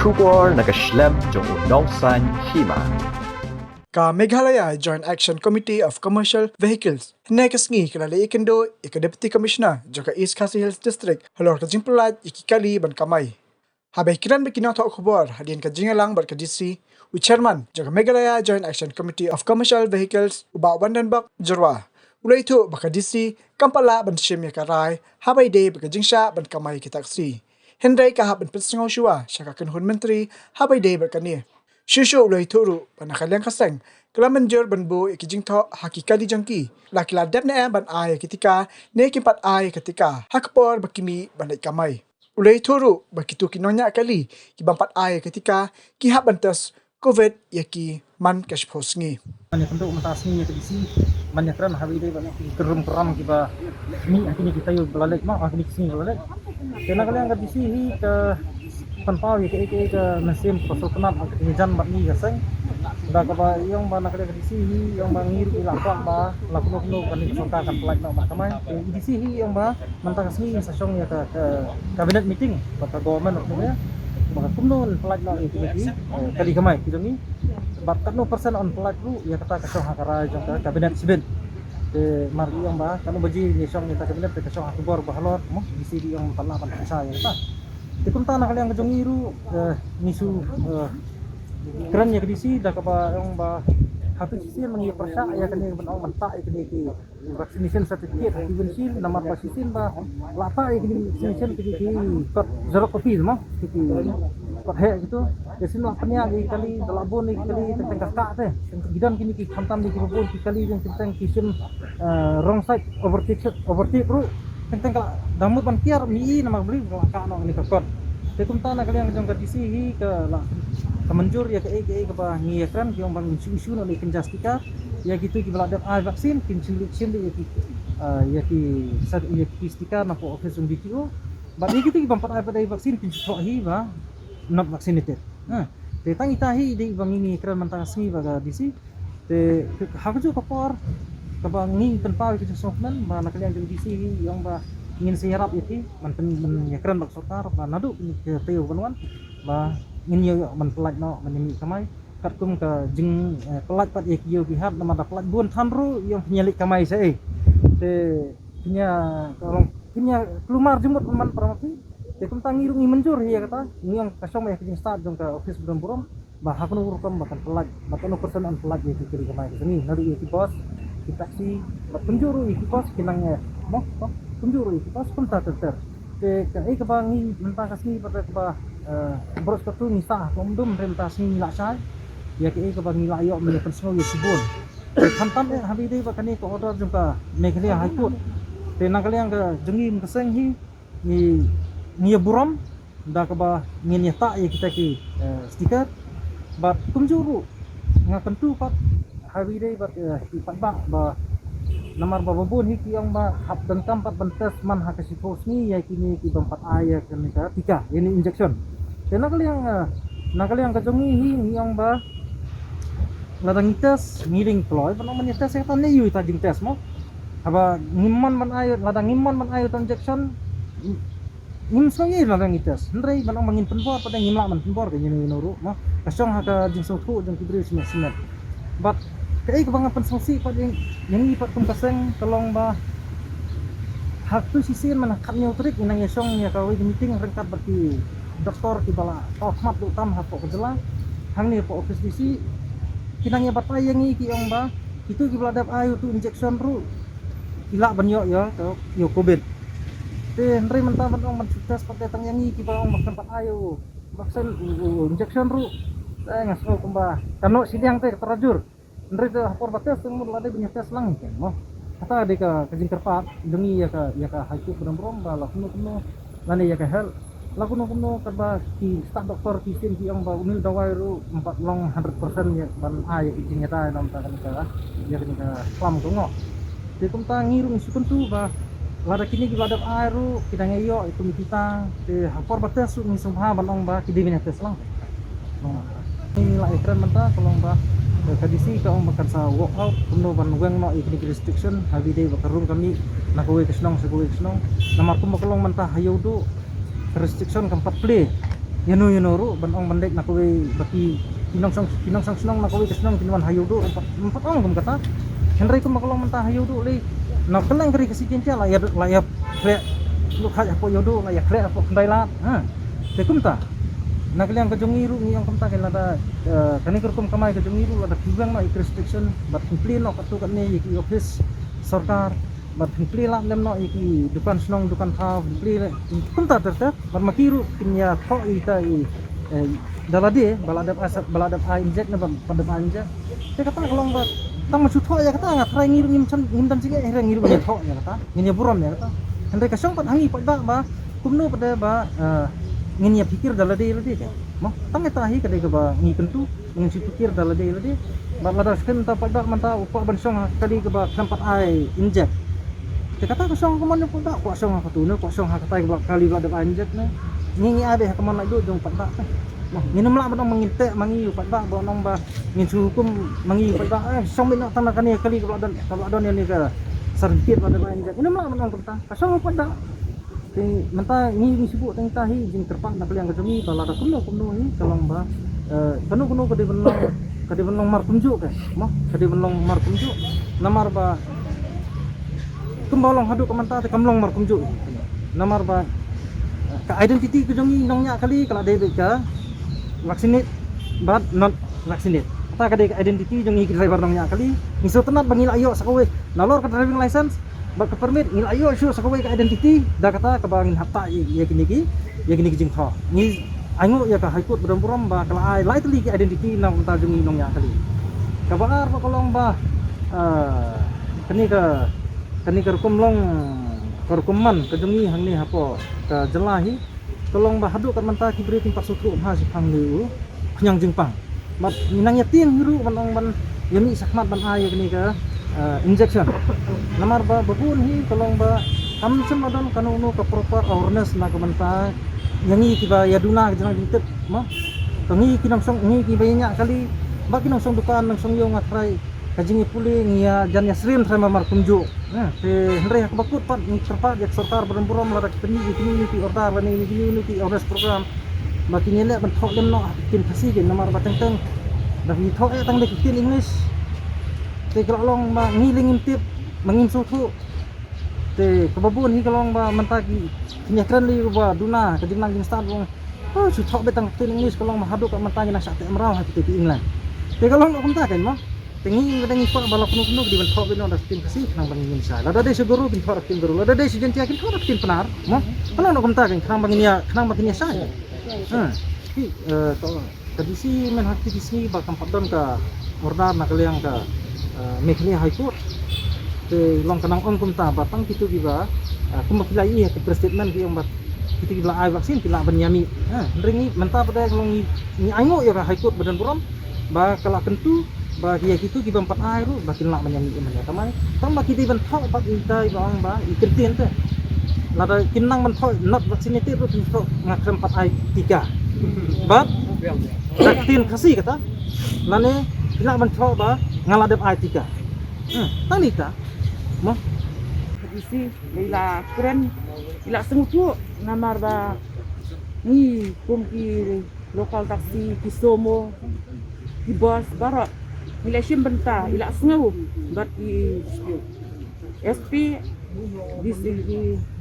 Kubor nakaslem jong udongsan Hima. Ka Meghalaya Joint Action Committee of Commercial Vehicles hinay kasngi kalala ikendo ika Deputy Commissioner joka East Khasi Hills District halor ka Jingthoh ikikali ban Kamai. Habay kiran Kinato khubor hadin ka jingalang bar ka DC u Chairman joka Meghalaya Joint Action Committee of Commercial Vehicles uba Wandanbak Jorwa. Ulay itu baka DC kampala ban shim ya karai habay day baka jingsha ban Kamai kitaksi. Henry kahap ban pensingaw siya siya kakanhun menteri habay day berkani. Shushu ulay turu ban nakaliang kaseng kalamanjur ban bu ikijingtho hakikali jangki lakila dep na ban ay ketika ne kimpat ay ketika hakpor bakimi ban Kamai. Ulay turu bakitu kinonya kali kibampat ay ketika kihap bantas COVID yaki man kashposngi. Banyak untuk mentasni ya kedisi banyak kan hari ini banyak keram kita ni akhirnya kita yuk belalek mah akhirnya sini belalek karena kalian kat disi ke tanpa ya ke mesin pasal kenap akhirnya jan bat ni gaseng dah kapa yang mana kalian kat disi yang bangir ilapang ba lakuno kan disangka kan pelak nak Kamai disi yang ba mentang sini sesong ya ke kabinet meeting pada government ya maka kumnon pelak nak itu kali Kamai kita ni bakat no persen on pelak lu ya kata kasong hakara jangka kabinet sibin de mari yang ba kanu baji ni song ni kabinet de kasong hakubor bahalor mo disi yang tanah pan sa ya ta dikum tanah kali yang kejongiru nisu keren ya kedisi dah kapa yang ba hatu sisi mengi persa ya kene benong mentak kene ki vaccination certificate dibensin nomor vaksin ba lata ya kene vaccination ki kot zero copy mo ki kot he gitu jadi lah penya kali dalabon ni kali tentang kakak teh gidan kini ki khantam ni ki bobon ki kali yang tentang kisim wrong side overtake ru tentang kala damut ban kiar mi nama beli ka no ni kot tekum tanah kali yang jong kadisi ke kemenjur ya ke ba ngi ekran yang bang isu no ni Tika ya gitu ki beladap vaksin kin solution ya ki sad ya ki Tika na po office BTO ba ni gitu ki bampat pada vaksin kin Hima not vaccinated te tang itahi di bang ini ekran mantang smi baga disi te hakju kapor ka bang ni tanpa ki sofman ba nakalian jong disi yang ba ingin siharap itu manten ekran bak sokar ba nadu ke teu banwan ba ingin yo pelaj no menimi Kamai katkum ke jeng pelaj pat ek yo bihat nama da pelaj buan thanru yang penyelik Kamai saya te punya orang punya kelumar jemut man paramati te kum tangirung menjur ya kata ni yang kasong ya kijing start jong ke office buram bah hakun urukam bahkan pelaj bahkan persen an pelaj ya kiri Kamai sini nadu ya bos kita si penjuru ya bos kinangnya mo penjuru ya bos pun tak ter ke kebangi mentang kasni pada keba bros katu misah pemdum rentasi laksai ya ke kebangi layo me pensau ya sibun hantam ya habi dei bakani ko order jumpa Meghalaya High Court te nakali yang ke jengim keseng ni buram da keba ngin ya tak ya kita ki stiker bat penjuru ngakan tu pat habi dei bat ipat ba nomor babon hiki yang ba hap dan kampat bentas man hakasi posni ya kini ki bampat aya kan Tika ini injection kena kali yang kajongi hi yang ba ladang tes ngiring ploy pan man tes setan ni yu ta jing tes mo aba ngimman man ayo ladang ngimman man ayo injection ngim sangi ladang tes ndrei man mangin penbor pada ngimla man penbor ke ni nuru mo kasong haka jing sotu jing kibri simet but kaya kebangan pensangsi pada yang ipat kum kaseng tolong ba hak tu sisir mana katnya utrik inang yesong ya kawai di meeting rengkat berti doktor di bala tokmat utam hapo kejela hang ni po office disi kinang ya batai yang iki yang ba itu ki beladap ayu tu injection ru ila banyo ya to yo covid te ndre mentah man sukses pakai tang yang iki ba makan pat ayu vaksin injection ru ngaso kumba kanu sidang teh terajur ndre te hapor bates temu lade punya tes lang kan mo kata de ka kajing kerpat dengi ya ka haiku brom bala kuno lani ya ka hel laku no karba ki staf doktor kisin ki yang ba unil dawai ru 400% ya ban a ya kijing ta nam ta kan ka ya kan ka klam ko ngo te kum ta ngirung sukun tu ba lada kini ki ladap airu kita ngayo itu kita te hapor bates su ni sumha banong ba ki de tes lang ini lah ekran menta tolong ba kadisi ka ang makan sa walk out kuno ban weng no ikni restriction habi day bakarung kami nakuwi kesnong sa kuwi kesnong namar ko makulong manta hayo do restriction kampat play yano ru banong bandek na kowe baki kinong sang senong na kowe kesenong kinuan hayo do empat ong kum kata Henry ko makolong mentah hayo do le na kelang kari kasi jinja la ya kre lu kha ya po yodo la ya kre po kendai la ha te kum ta na kaliang ka jongiru ni ang kumta kala da kani kum kamai ka jongiru ada kubang na restriction bat complete no katu kan ni ki office sarkar bat complete la lem no ki dukan senong dukan ha complete kumta terta bat makiru kinya tho ita dalade baladap a inject na pada inject te kata kolong bat tang masu tho ya kata ngat rai ngiru ngim dan sige herang ngiru ya tho ya kata nginya buram ya kata hendak kasong pat hangi pat ba kumno pada ba ngin ya pikir dalade kan mo tang eta hi kadai ka ba ngi kentu ngin si pikir dalade ba lada sken ta pada manta upa bansong kali ka ba tempat ai inject te kata kasong ka man pada ko song ka tuno ko song ha kata ba kali ba da inject na ngi abe ka man laido jong pada nginum la ba manginte mangi pada ba nong ba ngin hukum mangi pada song min tang kani kali ka ba don ni ka sergit pada ba inject nginum la ba nong kasong pada Ting menta ni sibuk teng tahi jing terpak nak liang kejumi bala da kumno ni kalong ba kanu kadi benong mar kunjuk ke mo kadi benong mar kunjuk namar ba kumbalong hadu kamanta te kamlong mar kunjuk namar ba ka identity kejumi nongnya kali kala de ka vaccinate but not vaccinate ta kade identity jongi driver nongnya kali miso tenat bangil ayo sakawe nalor ka driving license ba ka permit ngil ayo sure sakaway ka identity da kata ka bangin hata ya gini Jingthoh ni ango ya ka haikut buram ba kala ai lightly ka identity na ta jungi nong ya kali ka baar pa kolong ba kani ka kumlong man ka jungi hangni hapo ka jelahi kolong ba hadu ka manta ki breathing pak sutru ha si phang liu khnyang jingpang mat minang yatin hiru ban yami sakmat ban ai kani ka injection namar ba babun hi kalong ba kam semadon kanunu ka proper awareness na kamanta yangi kiba yaduna jangan ditet ma kangi kinamsong ngi kibanya kali ba kinamsong dukan nang song yo ngatrai kajingi puli ngia jan yasrim sama mar kunju te henre ka bakut pat ni terpa jak sarkar buram la kini order bani community awareness program ba kinyele ban thok dem no kin khasi gen namar ba teng da hi thok tang de kin english te kalong ba ngiling intip mangim sutu te kababun hi kalong ba mantagi kinyakran li ba duna kadinang jing start wong su thok betang tin english kalong ma hadu ka mantagi na sakte amrau ha ti england te kalong no kumta kan mo te ngi ngi pa bala kuno di ban thok beno da tin kasi nang bangin sa lada de siguro bin thok tin guru lada de si jentia kin thok tin penar mo kalong no kumta kan khang banginia sa ki to kadisi men hakti disi ba kampadon ka order na kaliang ka mekni high court te long kanang on kumta batang kitu giba kumakilai ke statement ki om bat kitu giba ai vaksin kila banyami ringi menta pada long ni aingo ya high court badan buram ba kala kentu ba dia kitu giba 4 ai ru bakin la banyami man ya kamai tang ba kitu ban thok bat itai bang ba ikentin te lada kinang man thok not vaccinated ru thok ngakrem 4 ai Tika bat vaksin kasi kata lane kila ban thok ba ngaladep ai Tika tang Tika mo isi ila keren ila sengutu namar ba ni kumki lokal taksi kisomo ki bos bara ila shim benta ila sengu bat ki SP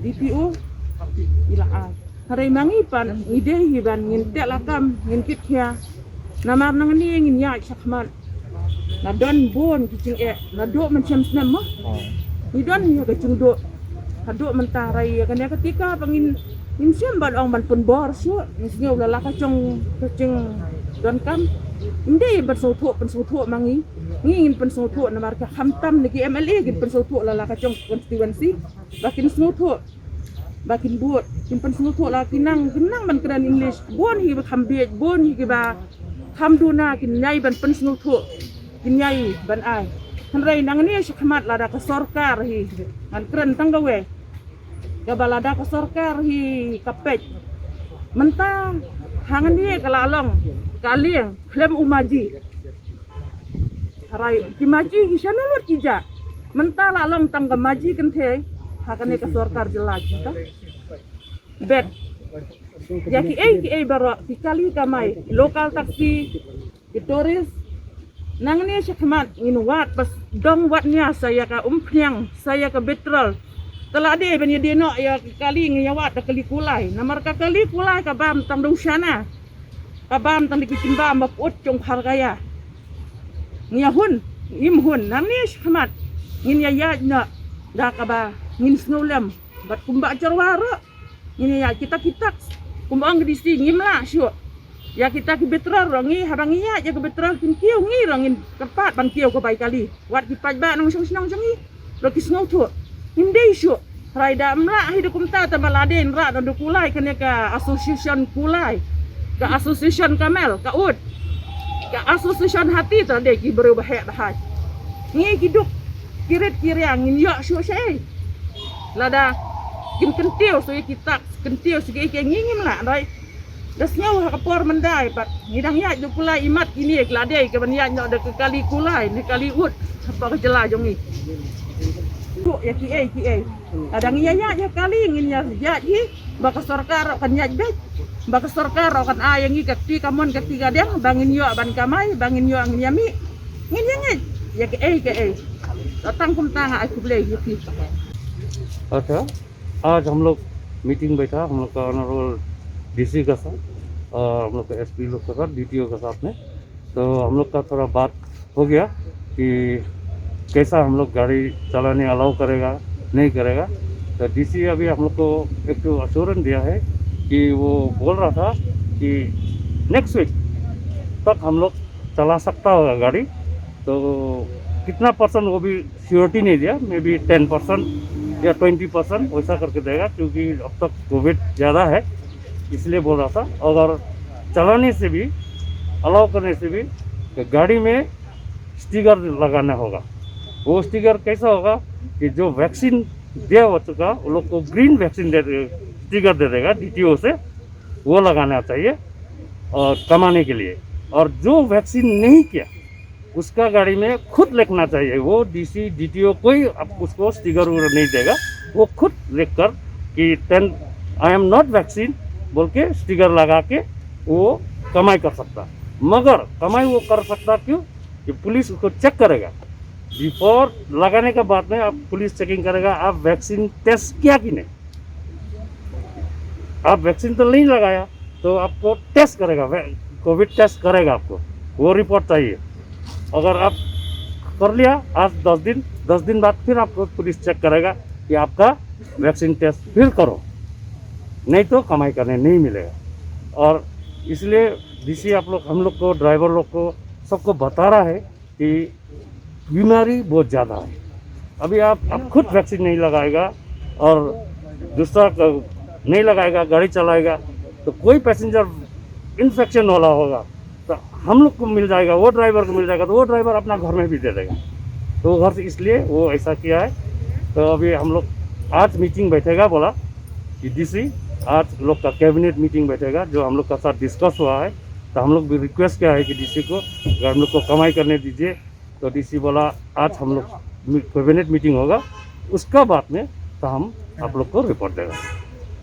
DPO ila ai hari mangi pan ide hiban ngin tek lakam ngin kit kya namar nang ni ngin ya sakman na don bon kicing na do macam senam mah ni don ya kicing do kado mentarai kan ya ketika pengin insiam ban ong ban pun bor syu nisnya ulah la kacong kicing don kam inde bersoto pensoto mangi ngin pensoto na marka hamtam niki MLA gin pensoto la kacong constituency bakin soto bakin buat kin pensoto la kinang ban keran English bon hi khambej bon hi ba hamduna kin nyai ban pensoto kinyai ban ai hanrai nang ni syakmat lada ka sarkar hi an keren tanggawe ka balada ka sarkar hi kapej menta hangan ni kalalong kaliang klem umaji harai kimaji hisana lut kija menta lalong tangga maji kan the hakane ka sarkar jelas ta bet Ya ki baru kali Kamai lokal taksi ki turis nang ni syakmat ngin wat pas dong watnya saya ka umpiang saya ka betrol telah de ben dia no ya kali ngin wat ta kali kulai namar ka kali kulai ka bam tang dong sana ka bam tang dikitimba maput jong hargaya ngia hun im hun nang ni syakmat ngin ya na da ka ba ngin snolem bat kumba jarwara ngin ya kita kumbang di sini ngimla syo ya kita ke betrol rangi harangi ya ke betrol kin kiu ngi rangin kepat ban kiu ko bai kali wat ki paj ba nong song jangi lo ki snow tho himdei syo raida mla hidup kumta ta baladen ra do kulai kene ka association kulai ka association kamel ka ud ka association hati ta de ki berubah hak ngi hidup kirit kiriang ngin ya syo sei lada kin kentiu so kita kentiu sige ke ngingim la rai dasnya wa kapor mendai pat ngidang ya ju kulai imat ini klade ke ban ya nyok de kali kulai ni kali ut apa ke jela jongi tu ya ki adang ya kali ngin ya ji baka sarkar kan ya bet baka sarkar kan yang ngi kakti kamon kakti gadang bangin yo ban Kamai bangin yo ngin yami ngin ya ki datang kum tanga aku boleh ki अच्छा आज हम लोग मीटिंग बैठा हम लोग का honourable DC का साथ और हम लोग का एसपी लोग का साथ डीटीओ के साथ में तो हम लोग का थोड़ा बात हो गया कि कैसा हम लोग गाड़ी चलाने अलाउ करेगा नहीं करेगा। तो डीसी अभी हम लोग को एक तो अश्योरेंस दिया है कि वो बोल रहा था कि नेक्स्ट वीक तक हम लोग चला सकता होगा गाड़ी। तो कितना परसेंट वो भी श्योरिटी नहीं दिया, मे बी 10% या 20% वैसा करके देगा, क्योंकि अब तक कोविड ज़्यादा है इसलिए बोल रहा था। अगर चलाने से भी अलाउ करने से भी तो गाड़ी में स्टिकर लगाना होगा। वो स्टिकर कैसा होगा कि जो वैक्सीन दिया हो चुका वो लोग को ग्रीन वैक्सीन स्टिकर दे देगा डीटीओ से, वो लगाना चाहिए और कमाने के लिए। और जो वैक्सीन नहीं किया उसका गाड़ी में खुद लिखना चाहिए, वो डीसी डीटीओ कोई अब उसको स्टिकर नहीं देगा, वो खुद लिख कर कि 10 आई एम नॉट वैक्सीन बोल के स्टिकर लगा के वो कमाई कर सकता। मगर कमाई वो कर सकता क्यों कि पुलिस उसको चेक करेगा, बिफोर लगाने के बाद में आप पुलिस चेकिंग करेगा आप वैक्सीन टेस्ट किया कि नहीं। आप वैक्सीन तो नहीं लगाया तो आपको टेस्ट करेगा, कोविड टेस्ट करेगा, आपको वो रिपोर्ट चाहिए। अगर आप कर लिया आज 10 दिन बाद फिर आपको पुलिस चेक करेगा कि आपका वैक्सीन टेस्ट फिर करो, नहीं तो कमाई करने नहीं मिलेगा। और इसलिए डीसी आप लोग हम लोग को ड्राइवर लोग को सबको बता रहा है कि बीमारी बहुत ज़्यादा है। अभी आप खुद वैक्सीन नहीं लगाएगा और दूसरा नहीं लगाएगा गाड़ी चलाएगा तो कोई पैसेंजर इन्फेक्शन वाला होगा तो हम लोग को मिल जाएगा, वो ड्राइवर को मिल जाएगा, तो वो ड्राइवर अपना घर में भी दे देगा। तो घर से इसलिए वो ऐसा किया है। तो अभी हम लोग आज मीटिंग बैठेगा, बोला कि डीसी आज लोग का कैबिनेट मीटिंग बैठेगा जो हम लोग का साथ डिस्कस हुआ है। तो हम लोग भी रिक्वेस्ट किया है कि डीसी को अगर हम लोग को कमाई करने दीजिए। तो डीसी बोला आज हम लोग कैबिनेट मीटिंग होगा, उसका बाद में तो हम आप लोग को रिपोर्ट देगा।